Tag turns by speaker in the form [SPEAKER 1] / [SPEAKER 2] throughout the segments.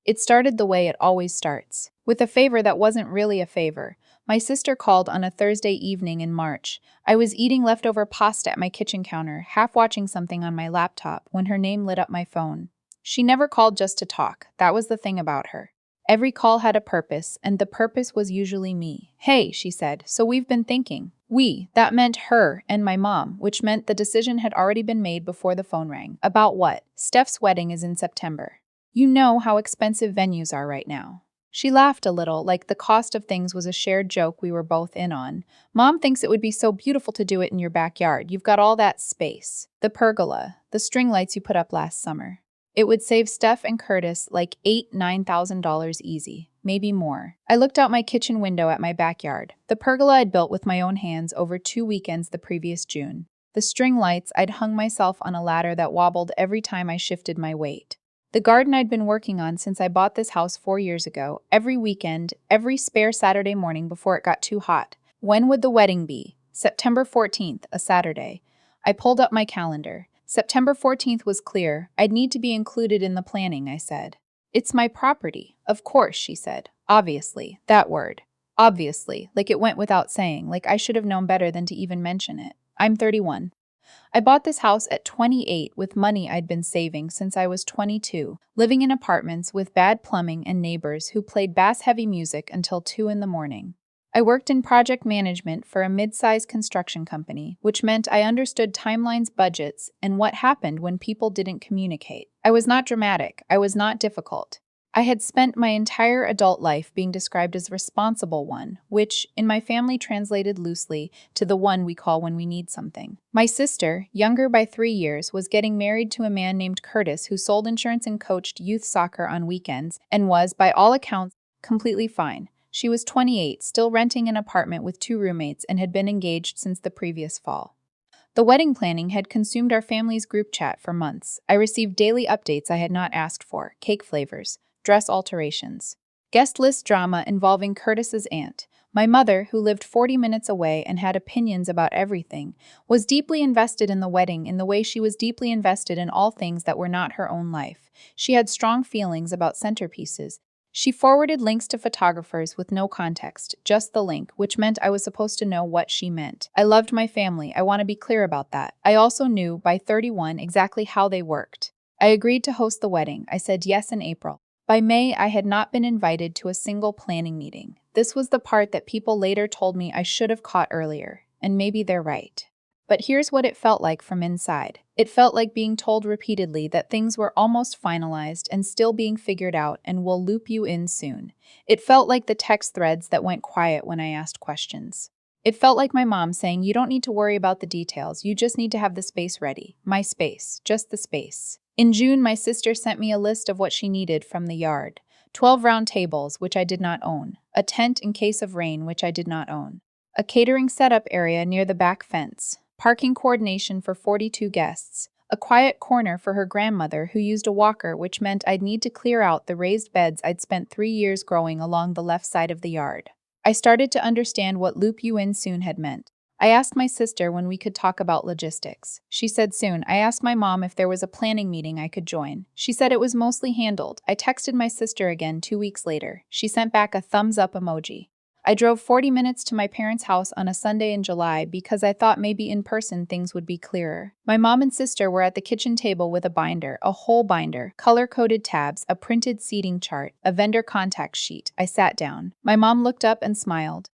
[SPEAKER 1] It started the way it always starts, with a favor that wasn't really a favor. My sister called on a Thursday evening in March. I was eating leftover pasta at my kitchen counter, half watching something on my laptop, when her name lit up my phone. She never called just to talk. That was the thing about her. Every call had a purpose, and the purpose was usually me. "Hey," she said, "so we've been thinking." We, that meant her and my mom, which meant the decision had already been made before the phone rang. About what? Steph's wedding is in September. You know how expensive venues are right now. She laughed a little, like the cost of things was a shared joke we were both in on. Mom thinks it would be so beautiful to do it in your backyard. You've got all that space. The pergola, the string lights you put up last summer. It would save Steph and Curtis like $9,000 easy, maybe more. I looked out my kitchen window at my backyard, the pergola I'd built with my own hands over 2 weekends the previous June. The string lights, I'd hung myself on a ladder that wobbled every time I shifted my weight. The garden I'd been working on since I bought this house 4 years ago, every weekend, every spare Saturday morning before it got too hot. When would the wedding be? September 14th, a Saturday. I pulled up my calendar. September 14th was clear. I'd need to be included in the planning, I said. It's my property. Of course, she said. Obviously. That word. Obviously. Like it went without saying. Like I should have known better than to even mention it. I'm 31. I bought this house at 28 with money I'd been saving since I was 22, living in apartments with bad plumbing and neighbors who played bass-heavy music until 2 in the morning. I worked in project management for a mid-sized construction company, which meant I understood timelines, budgets, and what happened when people didn't communicate. I was not dramatic. I was not difficult. I had spent my entire adult life being described as responsible one, which, in my family, translated loosely to the one we call when we need something. My sister, younger by 3 years, was getting married to a man named Curtis who sold insurance and coached youth soccer on weekends and was, by all accounts, completely fine. She was 28, still renting an apartment with 2 roommates, and had been engaged since the previous fall. The wedding planning had consumed our family's group chat for months. I received daily updates I had not asked for, cake flavors, dress alterations, guest list drama involving Curtis's aunt. My mother, who lived 40 minutes away and had opinions about everything, was deeply invested in the wedding in the way she was deeply invested in all things that were not her own life. She had strong feelings about centerpieces. She forwarded links to photographers with no context, just the link, which meant I was supposed to know what she meant. I loved my family, I want to be clear about that. I also knew, by 31, exactly how they worked. I agreed to host the wedding. I said yes in April. By May, I had not been invited to a single planning meeting. This was the part that people later told me I should have caught earlier, and maybe they're right. But here's what it felt like from inside. It felt like being told repeatedly that things were almost finalized and still being figured out and will loop you in soon. It felt like the text threads that went quiet when I asked questions. It felt like my mom saying, "You don't need to worry about the details, you just need to have the space ready." My space, just the space. In June, my sister sent me a list of what she needed from the yard. 12 round tables, which I did not own. A tent in case of rain, which I did not own. A catering setup area near the back fence. Parking coordination for 42 guests. A quiet corner for her grandmother who used a walker, which meant I'd need to clear out the raised beds I'd spent 3 years growing along the left side of the yard. I started to understand what loop you in soon had meant. I asked my sister when we could talk about logistics. She said soon. I asked my mom if there was a planning meeting I could join. She said it was mostly handled. I texted my sister again 2 weeks later. She sent back a thumbs up emoji. I drove 40 minutes to my parents' house on a Sunday in July because I thought maybe in person things would be clearer. My mom and sister were at the kitchen table with a binder, a whole binder, color-coded tabs, a printed seating chart, a vendor contact sheet. I sat down. My mom looked up and smiled.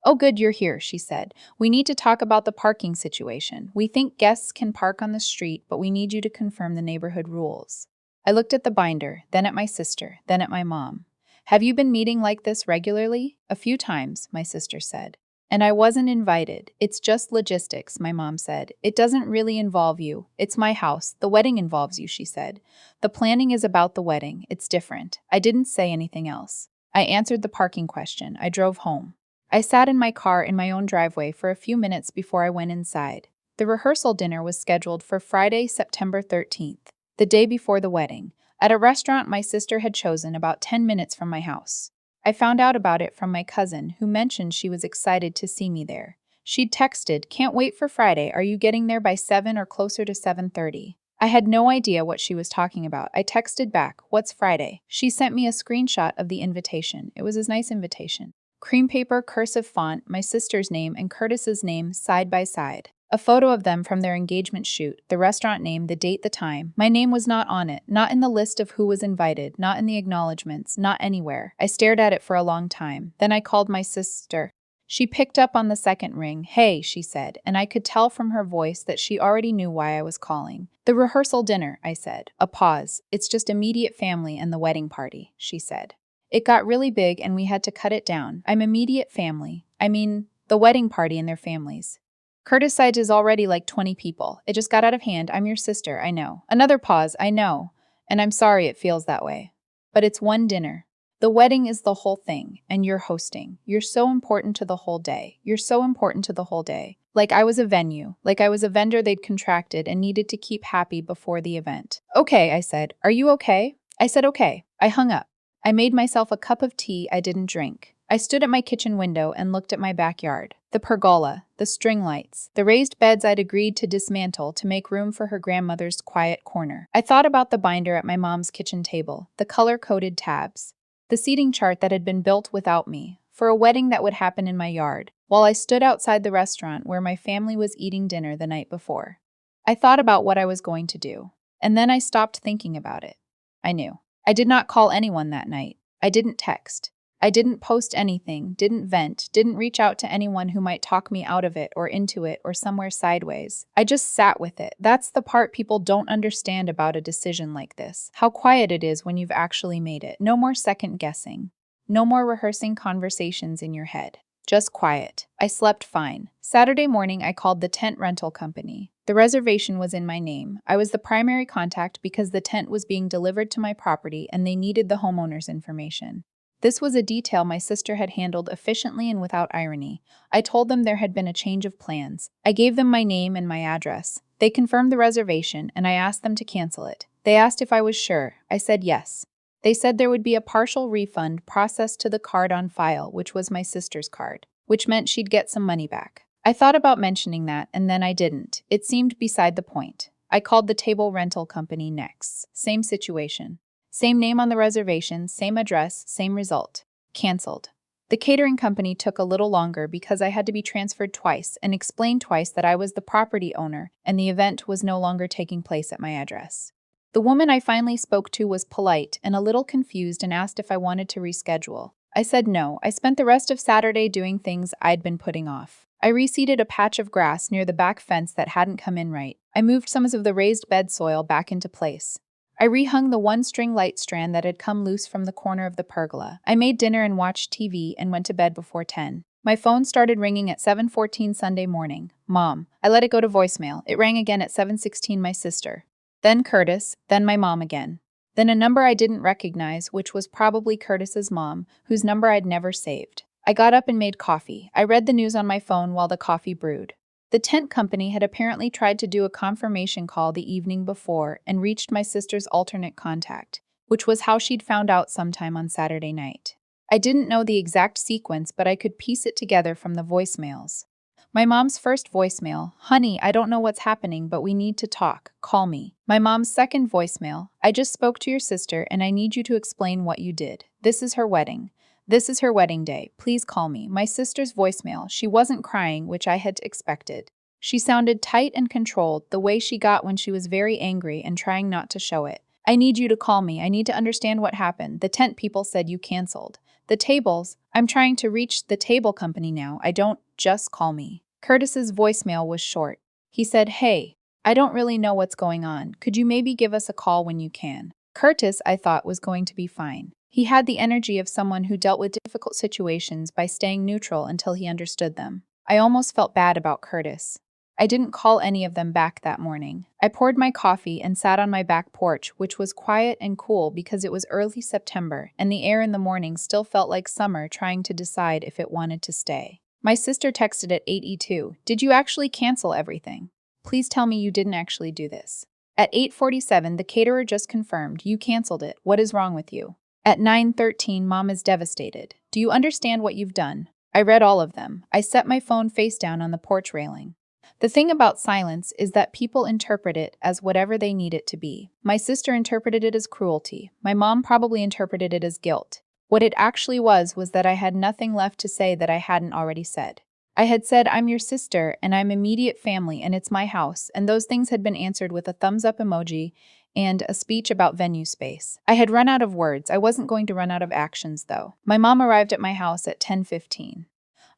[SPEAKER 1] "Oh, good you're here," she said. "We need to talk about the parking situation. We think guests can park on the street, but we need you to confirm the neighborhood rules." I looked at the binder, then at my sister, then at my mom. "Have you been meeting like this regularly?" "A few times," my sister said. "And I wasn't invited. It's just logistics," my mom said. "It doesn't really involve you. It's my house. The wedding involves you," she said. "The planning is about the wedding. It's different." I didn't say anything else. I answered the parking question. I drove home. I sat in my car in my own driveway for a few minutes before I went inside. The rehearsal dinner was scheduled for Friday, September 13th, the day before the wedding, at a restaurant my sister had chosen about 10 minutes from my house. I found out about it from my cousin, who mentioned she was excited to see me there. She'd texted, "Can't wait for Friday. Are you getting there by 7 or closer to 7:30? I had no idea what she was talking about. I texted back, "What's Friday?" She sent me a screenshot of the invitation. It was a nice invitation. Cream paper, cursive font, my sister's name, and Curtis's name side by side. A photo of them from their engagement shoot, the restaurant name, the date, the time. My name was not on it, not in the list of who was invited, not in the acknowledgments, not anywhere. I stared at it for a long time. Then I called my sister. She picked up on the second ring. "Hey," she said, and I could tell from her voice that she already knew why I was calling. "The rehearsal dinner," I said. A pause. "It's just immediate family and the wedding party," she said. It got really big and we had to cut it down. "I'm immediate family. I mean, the wedding party and their families." "Curtis' side is already like 20 people. It just got out of hand. I'm your sister, I know." Another pause. "I know. And I'm sorry it feels that way. But it's one dinner. The wedding is the whole thing, and you're hosting. You're so important to the whole day. You're so important to the whole day. Like I was a venue, like I was a vendor they'd contracted and needed to keep happy before the event." "Okay," I said. "Are you okay?" I said okay. I hung up. I made myself a cup of tea I didn't drink. I stood at my kitchen window and looked at my backyard. The pergola, the string lights, the raised beds I'd agreed to dismantle to make room for her grandmother's quiet corner. I thought about the binder at my mom's kitchen table, the color-coded tabs, the seating chart that had been built without me, for a wedding that would happen in my yard, while I stood outside the restaurant where my family was eating dinner the night before. I thought about what I was going to do, and then I stopped thinking about it. I knew. I did not call anyone that night. I didn't text. I didn't post anything, didn't vent, didn't reach out to anyone who might talk me out of it or into it or somewhere sideways. I just sat with it. That's the part people don't understand about a decision like this. How quiet it is when you've actually made it. No more second guessing. No more rehearsing conversations in your head. Just quiet. I slept fine. Saturday morning, I called the tent rental company. The reservation was in my name. I was the primary contact because the tent was being delivered to my property and they needed the homeowner's information. This was a detail my sister had handled efficiently and without irony. I told them there had been a change of plans. I gave them my name and my address. They confirmed the reservation, and I asked them to cancel it. They asked if I was sure. I said yes. They said there would be a partial refund processed to the card on file, which was my sister's card, which meant she'd get some money back. I thought about mentioning that, and then I didn't. It seemed beside the point. I called the table rental company next. Same situation. Same name on the reservation, same address, same result. Cancelled. The catering company took a little longer because I had to be transferred twice and explained twice that I was the property owner and the event was no longer taking place at my address. The woman I finally spoke to was polite and a little confused and asked if I wanted to reschedule. I said no. I spent the rest of Saturday doing things I'd been putting off. I reseeded a patch of grass near the back fence that hadn't come in right. I moved some of the raised bed soil back into place. I rehung the one-string light strand that had come loose from the corner of the pergola. I made dinner and watched TV and went to bed before 10. My phone started ringing at 7:14 Sunday morning. Mom. I let it go to voicemail. It rang again at 7:16, my sister. Then Curtis, then my mom again. Then a number I didn't recognize, which was probably Curtis's mom, whose number I'd never saved. I got up and made coffee. I read the news on my phone while the coffee brewed. The tent company had apparently tried to do a confirmation call the evening before and reached my sister's alternate contact, which was how she'd found out sometime on Saturday night. I didn't know the exact sequence, but I could piece it together from the voicemails. My mom's first voicemail, "Honey, I don't know what's happening, but we need to talk. Call me." My mom's second voicemail, "I just spoke to your sister and I need you to explain what you did. This is her wedding. This is her wedding day. Please call me." My sister's voicemail, she wasn't crying, which I had expected. She sounded tight and controlled, the way she got when she was very angry and trying not to show it. "I need you to call me. I need to understand what happened. The tent people said you canceled. The tables, I'm trying to reach the table company now. I don't, just call me." Curtis's voicemail was short. He said, "Hey, I don't really know what's going on. Could you maybe give us a call when you can?" Curtis, I thought, was going to be fine. He had the energy of someone who dealt with difficult situations by staying neutral until he understood them. I almost felt bad about Curtis. I didn't call any of them back that morning. I poured my coffee and sat on my back porch, which was quiet and cool because it was early September, and the air in the morning still felt like summer trying to decide if it wanted to stay. My sister texted at 8:02, "Did you actually cancel everything? Please tell me you didn't actually do this." At 8:47, the caterer just confirmed, "You canceled it. What is wrong with you?" At 9:13, Mom is devastated. "Do you understand what you've done?" I read all of them. I set my phone face down on the porch railing. The thing about silence is that people interpret it as whatever they need it to be. My sister interpreted it as cruelty. My mom probably interpreted it as guilt. What it actually was that I had nothing left to say that I hadn't already said. I had said, I'm your sister, and I'm immediate family, and it's my house, and those things had been answered with a thumbs up emoji and a speech about venue space. I had run out of words. I wasn't going to run out of actions, though. My mom arrived at my house at 10:15.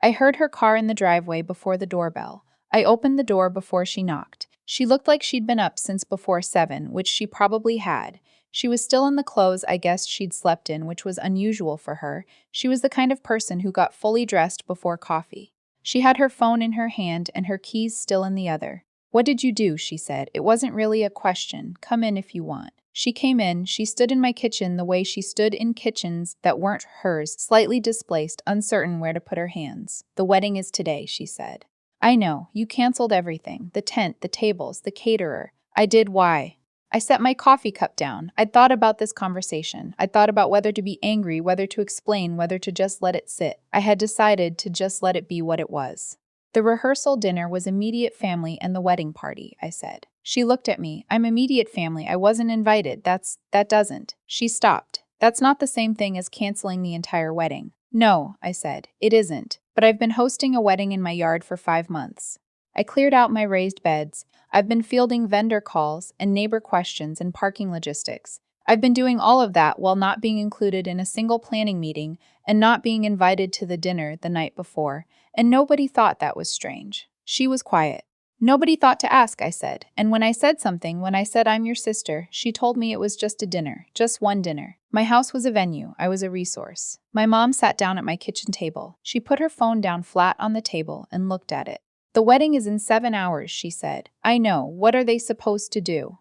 [SPEAKER 1] I heard her car in the driveway before the doorbell. I opened the door before she knocked. She looked like she'd been up since before 7, which she probably had. She was still in the clothes I guessed she'd slept in, which was unusual for her. She was the kind of person who got fully dressed before coffee. She had her phone in her hand and her keys still in the other. What did you do? She said. It wasn't really a question. Come in if you want. She came in. She stood in my kitchen the way she stood in kitchens that weren't hers, slightly displaced, uncertain where to put her hands. The wedding is today, she said. I know. You canceled everything. The tent, the tables, the caterer. I did. Why? I set my coffee cup down. I'd thought about this conversation. I'd thought about whether to be angry, whether to explain, whether to just let it sit. I had decided to just let it be what it was. The rehearsal dinner was immediate family and the wedding party, I said. She looked at me. I'm immediate family. I wasn't invited. That doesn't. She stopped. That's not the same thing as canceling the entire wedding. No, I said. It isn't. But I've been hosting a wedding in my yard for 5 months. I cleared out my raised beds. I've been fielding vendor calls and neighbor questions and parking logistics. I've been doing all of that while not being included in a single planning meeting and not being invited to the dinner the night before, and nobody thought that was strange. She was quiet. Nobody thought to ask, I said, and when I said something, when I said I'm your sister, she told me it was just a dinner, just one dinner. My house was a venue, I was a resource. My mom sat down at my kitchen table. She put her phone down flat on the table and looked at it. The wedding is in 7 hours, she said. I know. What are they supposed to do?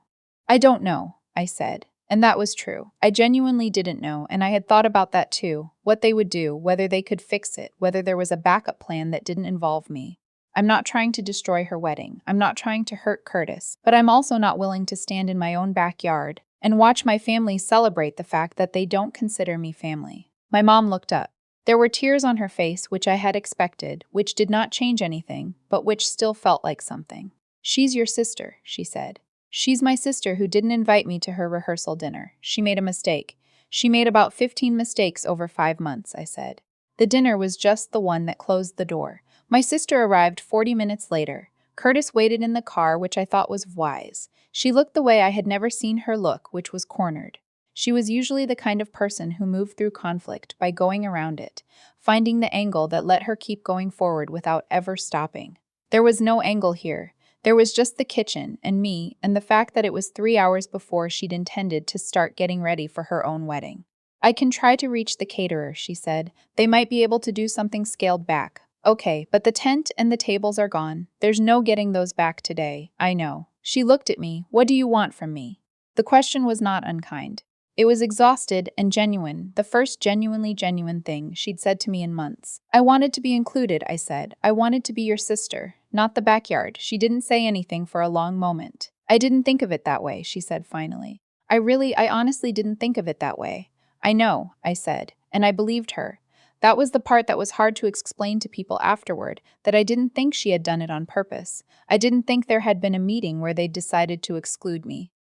[SPEAKER 1] I don't know, I said. And that was true. I genuinely didn't know, and I had thought about that too. What they would do, whether they could fix it, whether there was a backup plan that didn't involve me. I'm not trying to destroy her wedding. I'm not trying to hurt Curtis. But I'm also not willing to stand in my own backyard and watch my family celebrate the fact that they don't consider me family. My mom looked up. There were tears on her face, which I had expected, which did not change anything, but which still felt like something. She's your sister, she said. She's my sister who didn't invite me to her rehearsal dinner. She made a mistake. She made about 15 mistakes over 5 months, I said. The dinner was just the one that closed the door. My sister arrived 40 minutes later. Curtis waited in the car, which I thought was wise. She looked the way I had never seen her look, which was cornered. She was usually the kind of person who moved through conflict by going around it, finding the angle that let her keep going forward without ever stopping. There was no angle here. There was just the kitchen and me and the fact that it was 3 hours before she'd intended to start getting ready for her own wedding. I can try to reach the caterer, she said. They might be able to do something scaled back. Okay, but the tent and the tables are gone. There's no getting those back today. I know. She looked at me. What do you want from me? The question was not unkind. It was exhausted and genuine, the first genuinely genuine thing she'd said to me in months. I wanted to be included, I said. I wanted to be your sister, not the backyard. She didn't say anything for a long moment. I didn't think of it that way, she said finally. I honestly didn't think of it that way. I know, I said, and I believed her. That was the part that was hard to explain to people afterward, that I didn't think she had done it on purpose. I didn't think there had been a meeting where they'd decided to exclude me.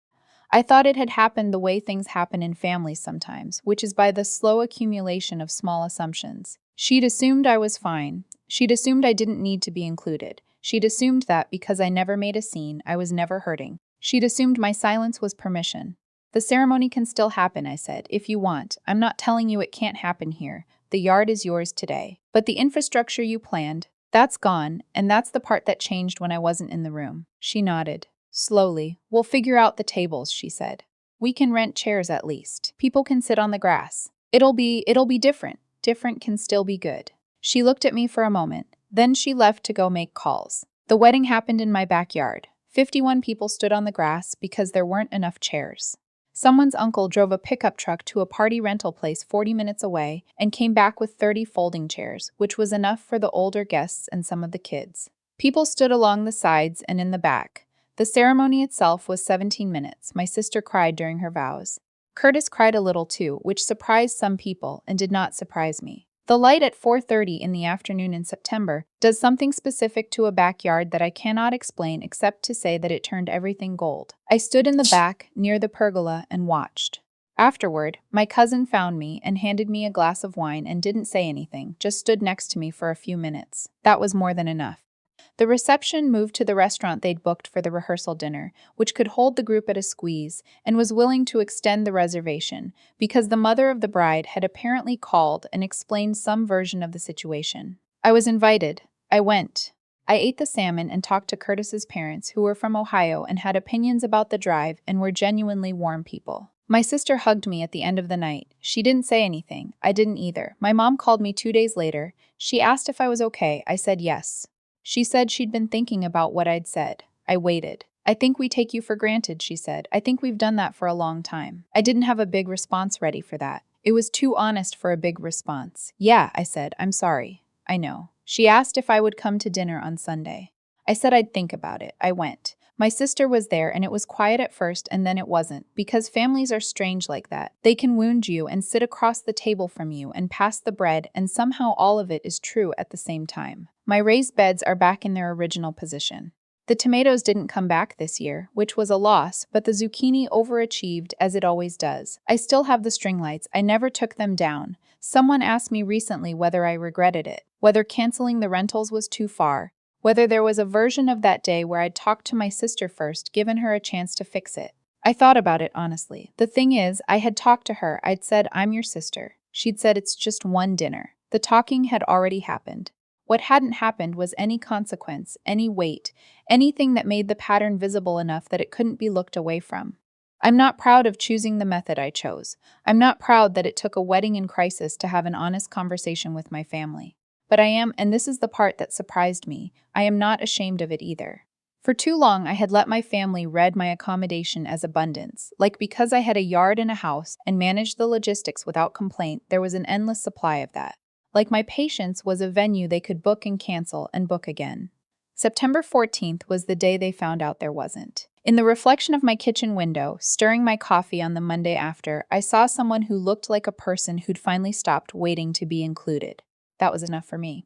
[SPEAKER 1] I thought it had happened the way things happen in families sometimes, which is by the slow accumulation of small assumptions. She'd assumed I was fine. She'd assumed I didn't need to be included. She'd assumed that because I never made a scene, I was never hurting. She'd assumed my silence was permission. The ceremony can still happen, I said, if you want. I'm not telling you it can't happen here. The yard is yours today. But the infrastructure you planned, that's gone, and that's the part that changed when I wasn't in the room. She nodded. Slowly. We'll figure out the tables, she said. We can rent chairs at least. People can sit on the grass. It'll be different. Different can still be good. She looked at me for a moment. Then she left to go make calls. The wedding happened in my backyard. 51 people stood on the grass because there weren't enough chairs. Someone's uncle drove a pickup truck to a party rental place 40 minutes away and came back with 30 folding chairs, which was enough for the older guests and some of the kids. People stood along the sides and in the back. The ceremony itself was 17 minutes. My sister cried during her vows. Curtis cried a little too, which surprised some people and did not surprise me. The light at 4:30 in the afternoon in September does something specific to a backyard that I cannot explain except to say that it turned everything gold. I stood in the back, near the pergola, and watched. Afterward, my cousin found me and handed me a glass of wine and didn't say anything, just stood next to me for a few minutes. That was more than enough. The reception moved to the restaurant they'd booked for the rehearsal dinner, which could hold the group at a squeeze, and was willing to extend the reservation, because the mother of the bride had apparently called and explained some version of the situation. I was invited. I went. I ate the salmon and talked to Curtis's parents, who were from Ohio and had opinions about the drive and were genuinely warm people. My sister hugged me at the end of the night. She didn't say anything. I didn't either. My mom called me 2 days later. She asked if I was okay. I said yes. She said she'd been thinking about what I'd said. I waited. I think we take you for granted, she said. I think we've done that for a long time. I didn't have a big response ready for that. It was too honest for a big response. Yeah, I said, I'm sorry. I know. She asked if I would come to dinner on Sunday. I said I'd think about it. I went. My sister was there and it was quiet at first and then it wasn't, because families are strange like that. They can wound you and sit across the table from you and pass the bread, and somehow all of it is true at the same time. My raised beds are back in their original position. The tomatoes didn't come back this year, which was a loss, but the zucchini overachieved as it always does. I still have the string lights. I never took them down. Someone asked me recently whether I regretted it, whether canceling the rentals was too far, whether there was a version of that day where I'd talked to my sister first, given her a chance to fix it. I thought about it honestly. The thing is, I had talked to her. I'd said, I'm your sister. She'd said it's just one dinner. The talking had already happened. What hadn't happened was any consequence, any weight, anything that made the pattern visible enough that it couldn't be looked away from. I'm not proud of choosing the method I chose. I'm not proud that it took a wedding in crisis to have an honest conversation with my family. But I am, and this is the part that surprised me, I am not ashamed of it either. For too long, I had let my family read my accommodation as abundance. Like, because I had a yard and a house and managed the logistics without complaint, there was an endless supply of that. Like my patience was a venue they could book and cancel and book again. September 14th was the day they found out there wasn't. In the reflection of my kitchen window, stirring my coffee on the Monday after, I saw someone who looked like a person who'd finally stopped waiting to be included. That was enough for me.